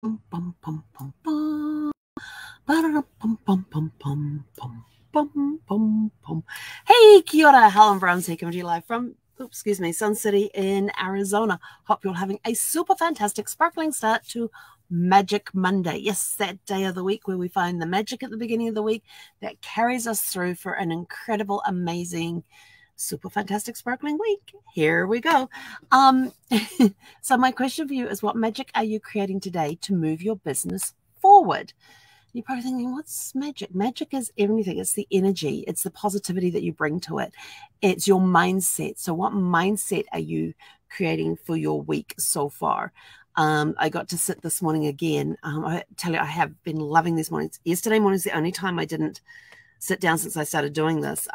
Bum, bum, bum, bum, bum. Ba-da-dum, bum, bum, bum, bum, bum, bum, bum, bum. Hey, kia ora, Helen Brahms here, coming to you live from, Sun City in Arizona. Hope you're having a super fantastic, sparkling start to Magic Monday. Yes, that day of the week where we find the magic at the beginning of the week that carries us through for an incredible, amazing, super fantastic, sparkling week. Here we go. So my question for you is, what magic are you creating today to move your business forward? You're probably thinking, what's magic? Magic is everything. It's the energy. It's the positivity that you bring to it. It's your mindset. So what mindset are you creating for your week so far? I got to sit this morning again. I tell you, I have been loving these mornings. Yesterday morning is the only time I didn't sit down since I started doing this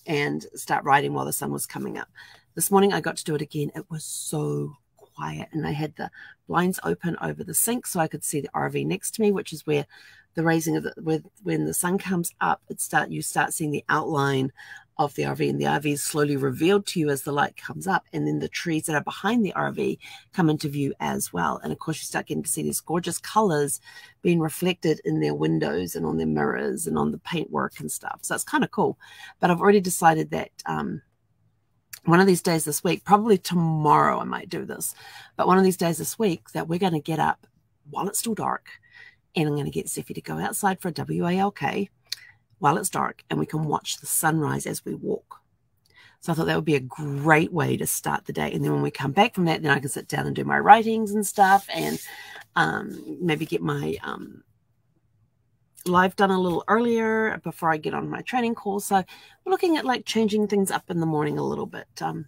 and start writing while the sun was coming up. This morning I got to do it again. It was so quiet, and I had the blinds open over the sink so I could see the RV next to me, which is where the raising of when the sun comes up, you start seeing the outline of the RV, and the RV is slowly revealed to you as the light comes up, and then the trees that are behind the RV come into view as well. And of course you start getting to see these gorgeous colors being reflected in their windows and on their mirrors and on the paintwork and stuff. So it's kind of cool. But I've already decided that one of these days this week, probably tomorrow I might do this, but one of these days this week that we're going to get up while it's still dark, and I'm going to get Zeffie to go outside for a WALK while it's dark, and we can watch the sunrise as we walk. So I thought that would be a great way to start the day. And then when we come back from that, then I can sit down and do my writings and stuff, and maybe get my live done a little earlier before I get on my training call. So we're looking at like changing things up in the morning a little bit. A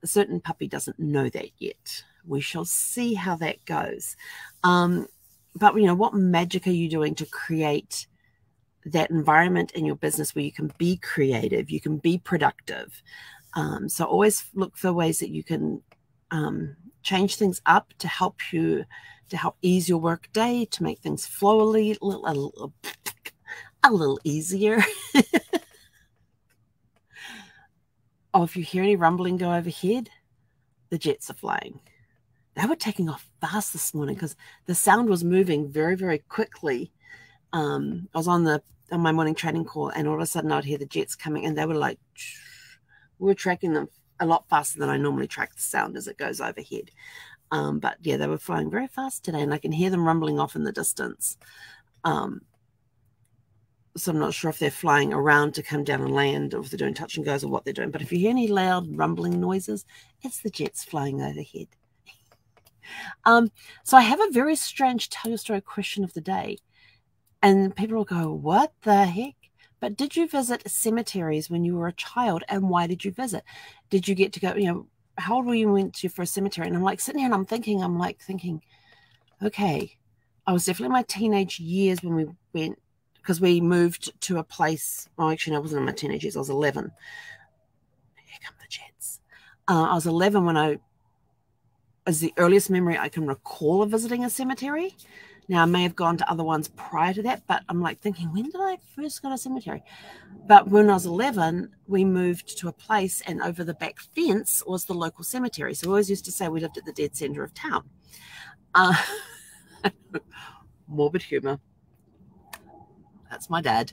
certain puppy doesn't know that yet. We shall see how that goes. But, you know, what magic are you doing to create that environment in your business where you can be creative, you can be productive? So always look for ways that you can change things up to help ease your work day, to make things flow a little easier. Oh, if you hear any rumbling go overhead, the jets are flying. They were taking off fast this morning because the sound was moving very, very quickly. I was on my morning training call, and all of a sudden I'd hear the jets coming, and they were like, we were tracking them a lot faster than I normally track the sound as it goes overhead. But yeah, they were flying very fast today, and I can hear them rumbling off in the distance. So I'm not sure if they're flying around to come down and land, or if they're doing touch and goes, or what they're doing. But if you hear any loud rumbling noises, it's the jets flying overhead. So I have a very strange tell your story question of the day, and people will go, what the heck? But did you visit cemeteries when you were a child, and why did you visit? Did you get to go, you know, how old were you when you went to your first cemetery? And I'm like sitting here and I'm thinking, okay, I was definitely in my teenage years when we went, because we moved to a place. Well, actually, no, I wasn't in my teenage years. I was 11. Here come the jets. I was 11 when is the earliest memory I can recall of visiting a cemetery. Now, I may have gone to other ones prior to that, but I'm like thinking, when did I first go to a cemetery? But when I was 11, we moved to a place, and over the back fence was the local cemetery. So we always used to say we lived at the dead center of town. Morbid humor. That's my dad.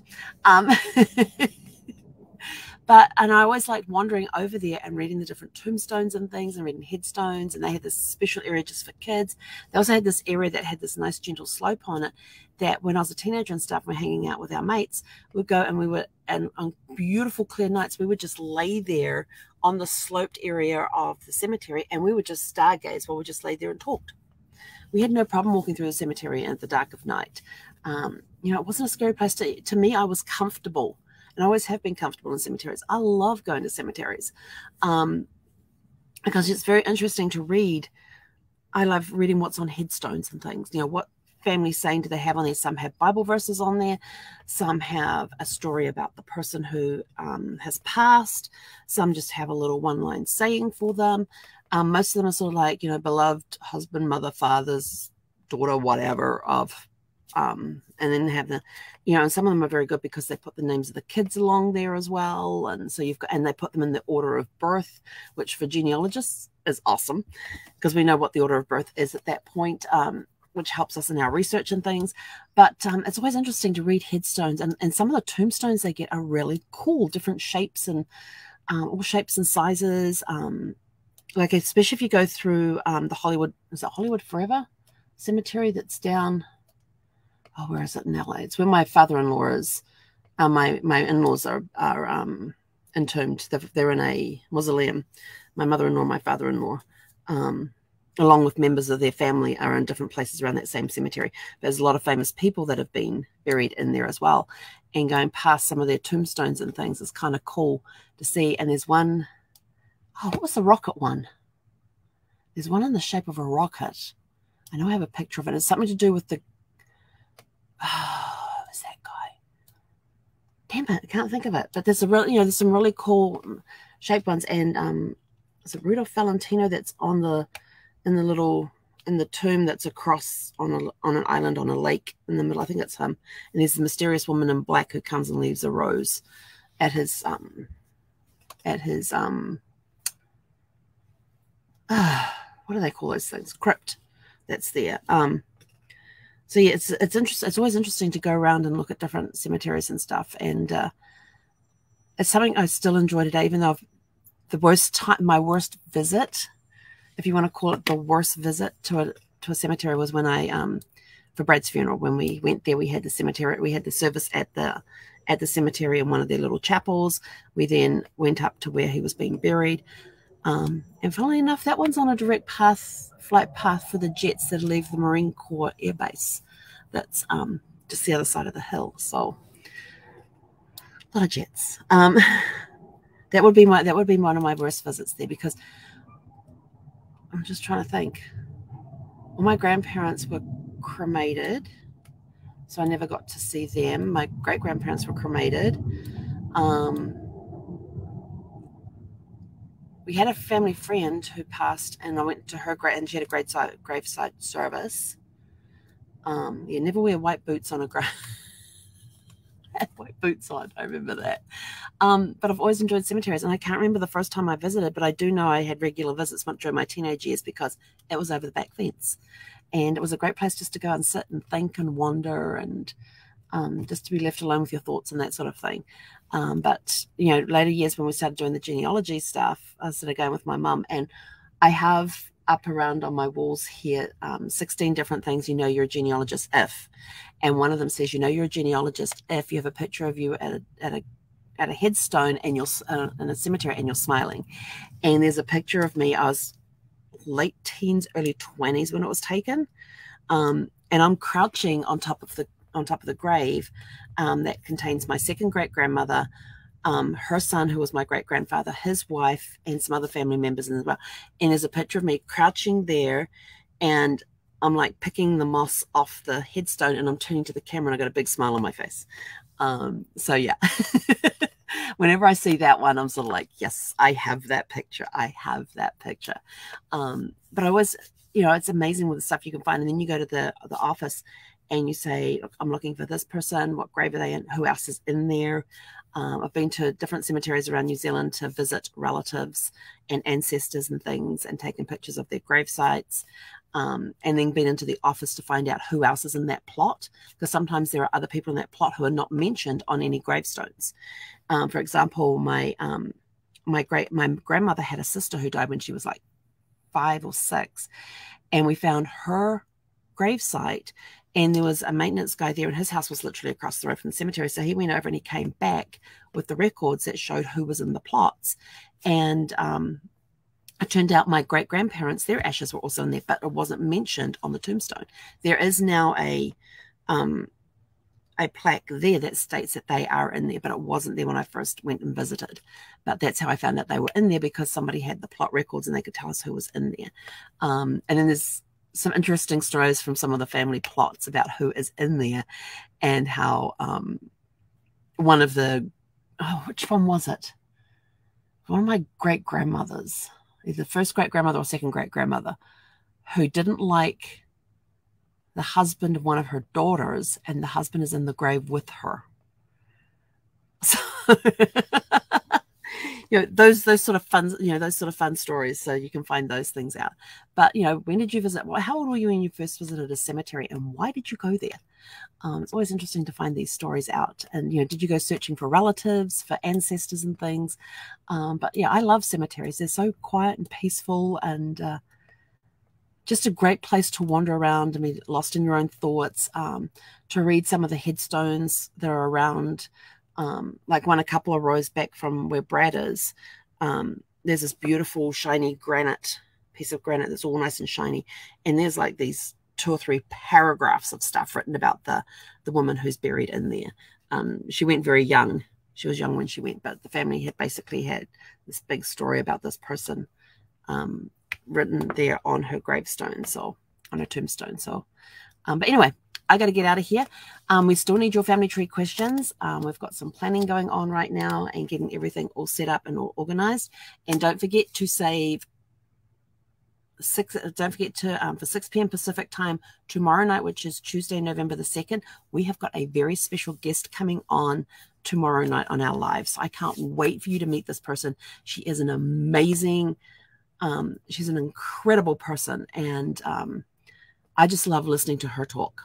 And I always liked wandering over there and reading the different tombstones and things, and reading headstones. And they had this special area just for kids. They also had this area that had this nice gentle slope on it, that when I was a teenager and stuff, we're hanging out with our mates, we'd go and on beautiful clear nights, we would just lay there on the sloped area of the cemetery, and we would just stargaze while we just lay there and talked. We had no problem walking through the cemetery at the dark of night. You know, it wasn't a scary place to me. I was comfortable. And I always have been comfortable in cemeteries. I love going to cemeteries because it's very interesting to read. I love reading what's on headstones and things. You know, what family saying do they have on there? Some have Bible verses on there. Some have a story about the person who has passed. Some just have a little one-line saying for them. Most of them are sort of like, you know, beloved husband, mother, father's daughter, whatever of and then have the, you know, and some of them are very good because they put the names of the kids along there as well. And so you've got, and they put them in the order of birth, which for genealogists is awesome because we know what the order of birth is at that point. which helps us in our research and things. But it's always interesting to read headstones, and some of the tombstones they get are really cool, different shapes and all shapes and sizes. Like especially if you go through the Hollywood, is it Hollywood Forever Cemetery that's down? Oh, where is it in LA? It's where my father-in-law is. My in-laws are entombed. They're in a mausoleum. My mother-in-law, my father-in-law, along with members of their family, are in different places around that same cemetery. There's a lot of famous people that have been buried in there as well. And going past some of their tombstones and things is kind of cool to see. And there's one, oh, what was the rocket one? There's one in the shape of a rocket. I know I have a picture of it. It's something to do with the, oh, who's that guy? Damn it, I can't think of it. But there's a real, there's some really cool shaped ones. And is it Rudolph Valentino that's on the, in the tomb that's across on an island on a lake in the middle? I think it's him. And there's the mysterious woman in black who comes and leaves a rose at his what do they call those things? Crypt. That's there. So yeah, it's interesting. It's always interesting to go around and look at different cemeteries and stuff. And it's something I still enjoy today, even though my worst visit, if you want to call it the worst visit to a cemetery, was when I for Brad's funeral. When we went there, we had the cemetery. We had the service at the cemetery in one of their little chapels. We then went up to where he was being buried. And funnily enough, that one's on a direct flight path for the jets that leave the Marine Corps Air Base. That's just the other side of the hill. So a lot of jets. That would be one of my worst visits there, because I'm just trying to think. Well, my grandparents were cremated, so I never got to see them. My great-grandparents were cremated. We had a family friend who passed, and I went to her grave, and she had a graveside service. You never wear white boots on a grave. Had white boots on, I remember that. But I've always enjoyed cemeteries, and I can't remember the first time I visited, but I do know I had regular visits during my teenage years because it was over the back fence. And it was a great place just to go and sit and think and wander, and just to be left alone with your thoughts and that sort of thing. But, later years when we started doing the genealogy stuff, I started going with my mum, and I have up around on my walls here 16 different things you're a genealogist if. And one of them says you're a genealogist if you have a picture of you at a headstone and you're in a cemetery and you're smiling. And there's a picture of me. I was late teens, early 20s when it was taken. And I'm crouching on top of the grave that contains my second great-grandmother, her son, who was my great-grandfather, his wife, and some other family members as well. And there's a picture of me crouching there, and I'm like picking the moss off the headstone, and I'm turning to the camera, and I got a big smile on my face. So yeah, whenever I see that one, I'm sort of like, yes, I have that picture. I have that picture. But I was, it's amazing with the stuff you can find. And then you go to the office and you say, look, I'm looking for this person. What grave are they in? Who else is in there? I've been to different cemeteries around New Zealand to visit relatives and ancestors and things, and taken pictures of their grave sites. And then been into the office to find out who else is in that plot, because sometimes there are other people in that plot who are not mentioned on any gravestones. For example, my grandmother had a sister who died when she was like 5 or 6, and we found her gravesite, and there was a maintenance guy there, and his house was literally across the road from the cemetery. So he went over and he came back with the records that showed who was in the plots. And it turned out my great-grandparents, their ashes were also in there, but it wasn't mentioned on the tombstone. There is now a plaque there that states that they are in there, but it wasn't there when I first went and visited. But that's how I found out they were in there, because somebody had the plot records and they could tell us who was in there. And then there's some interesting stories from some of the family plots about who is in there, and how one of the, which one was it? One of my great-grandmothers, either first great-grandmother or second great-grandmother, who didn't like the husband of one of her daughters, and the husband is in the grave with her. So those sort of fun, those sort of fun stories. So you can find those things out. But, when did you visit? How old were you when you first visited a cemetery, and why did you go there? It's always interesting to find these stories out. And, did you go searching for relatives, for ancestors and things? But yeah, I love cemeteries. They're so quiet and peaceful, and just a great place to wander around. I mean, lost in your own thoughts, to read some of the headstones that are around. Like one a couple of rows back from where Brad is, there's this beautiful shiny piece of granite that's all nice and shiny, and there's like these 2 or 3 paragraphs of stuff written about the woman who's buried in there. She went very young. She was young when she went, but the family had basically had this big story about this person written there on her gravestone, so on her tombstone. So but anyway, I got to get out of here. We still need your family tree questions. We've got some planning going on right now and getting everything all set up and all organized. And don't forget to save for 6 p.m. Pacific time tomorrow night, which is Tuesday, November the 2nd. We have got a very special guest coming on tomorrow night on our live. So I can't wait for you to meet this person. She is an amazing, she's an incredible person. And I just love listening to her talk.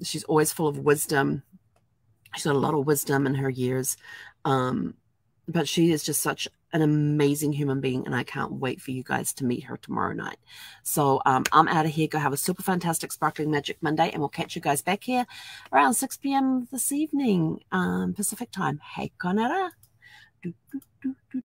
She's always full of wisdom. She's got a lot of wisdom in her years. But she is just such an amazing human being, and I can't wait for you guys to meet her tomorrow night. So I'm out of here. Go have a super fantastic Sparkling Magic Monday, and we'll catch you guys back here around 6 p.m. this evening, Pacific time. Hey, Conara.